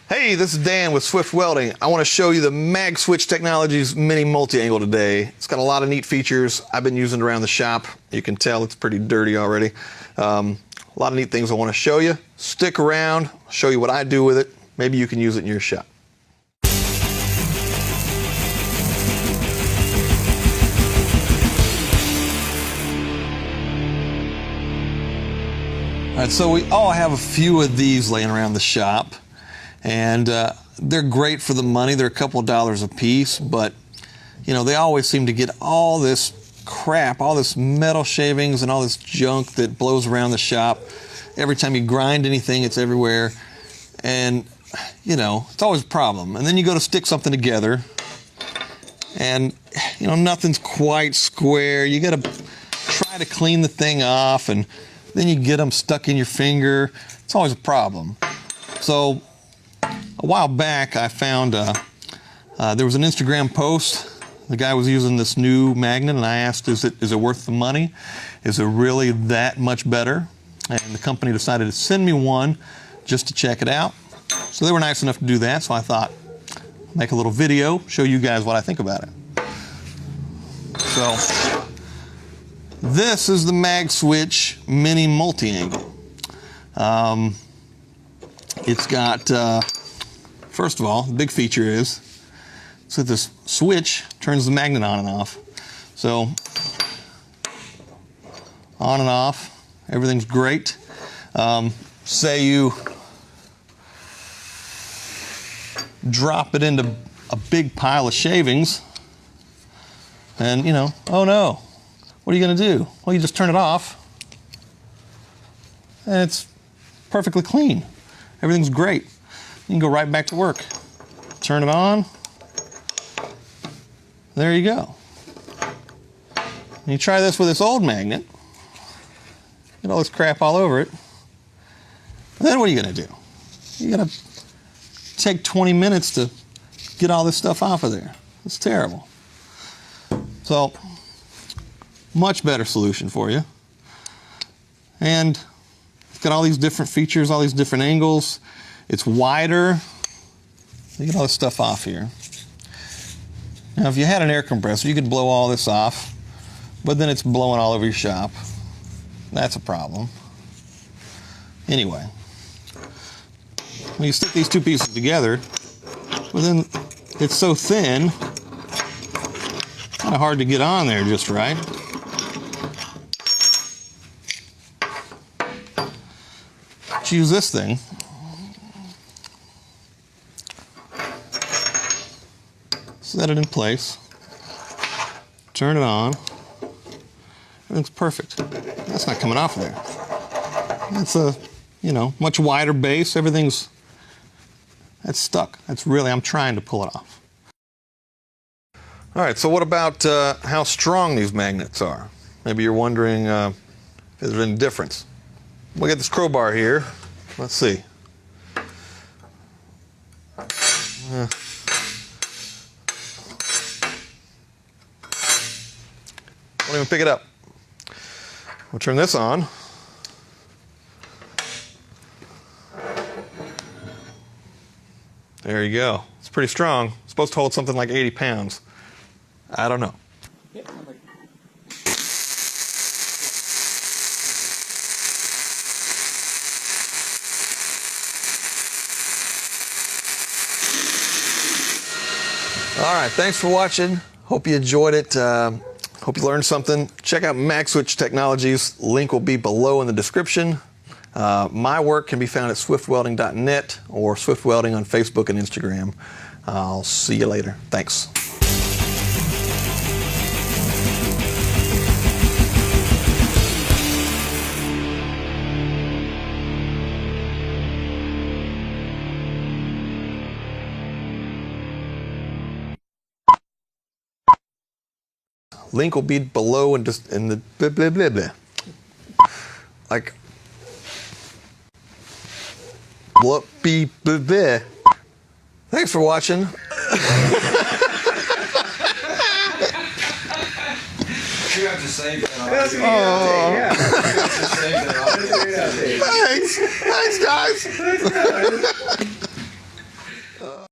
Hey, this is Dan with Swift Welding. I want to show you the Magswitch Technologies Mini Multi-Angle today. It's got a lot of neat features. I've been using it around the shop. You can tell it's pretty dirty already. A lot of neat things I want to show you. Stick around, I'll show you what I do with it. Maybe you can use it in your shop. All right, so we all have a few of these laying around the shop. And they're great for the money. They're a couple of dollars a piece, but you know, they always seem to get all this crap, all this metal shavings and all this junk that blows around the shop. Every time you grind anything, it's everywhere. And you know, it's always a problem. And then you go to stick something together and you know, nothing's quite square. You got to try to clean the thing off and then you get them stuck in your finger. It's always a problem. So a while back, I found there was an Instagram post. The guy was using this new magnet, and I asked, is it worth the money? Is it really that much better? And the company decided to send me one just to check it out. So they were nice enough to do that, so I thought, make a little video, show you guys what I think about it. So this is the Magswitch Mini Multi-Angle. It's got first of all, the big feature is, so this switch turns the magnet on and off. So, on and off, everything's great. Say you drop it into a big pile of shavings, and you know, oh no, what are you gonna do? Well, you just turn it off, and it's perfectly clean. Everything's great. You can go right back to work. Turn it on. There you go. And you try this with this old magnet. Get all this crap all over it. And then what are you going to do? You got to take 20 minutes to get all this stuff off of there. It's terrible. So, much better solution for you. And it's got all these different features, all these different angles. It's wider. You get all this stuff off here. Now, if you had an air compressor, you could blow all this off, but then it's blowing all over your shop. That's a problem. Anyway, when you stick these two pieces together, well then it's so thin, kind of hard to get on there just right. Let's use this thing. Set it in place, turn it on, everything's perfect. That's not coming off there. That's a, you know, much wider base, that's stuck. That's really, I'm trying to pull it off. All right, so what about how strong these magnets are? Maybe you're wondering if there's any difference. We'll get this crowbar here. Let's see. Won't even pick it up. We'll turn this on. There you go. It's pretty strong. It's supposed to hold something like 80 pounds. I don't know. All right, thanks for watching. Hope you enjoyed it. Hope you learned something. Check out Magswitch Technologies. Link will be below in the description. My work can be found at swiftwelding.net or Swift Welding on Facebook and Instagram. I'll see you later. Thanks. Link will be below and just in the blah, blah, blah, blah. Like, blah, blah, blah, blah. Thanks for watching. You have to save that. Oh. Yeah. Thanks. Thanks, guys.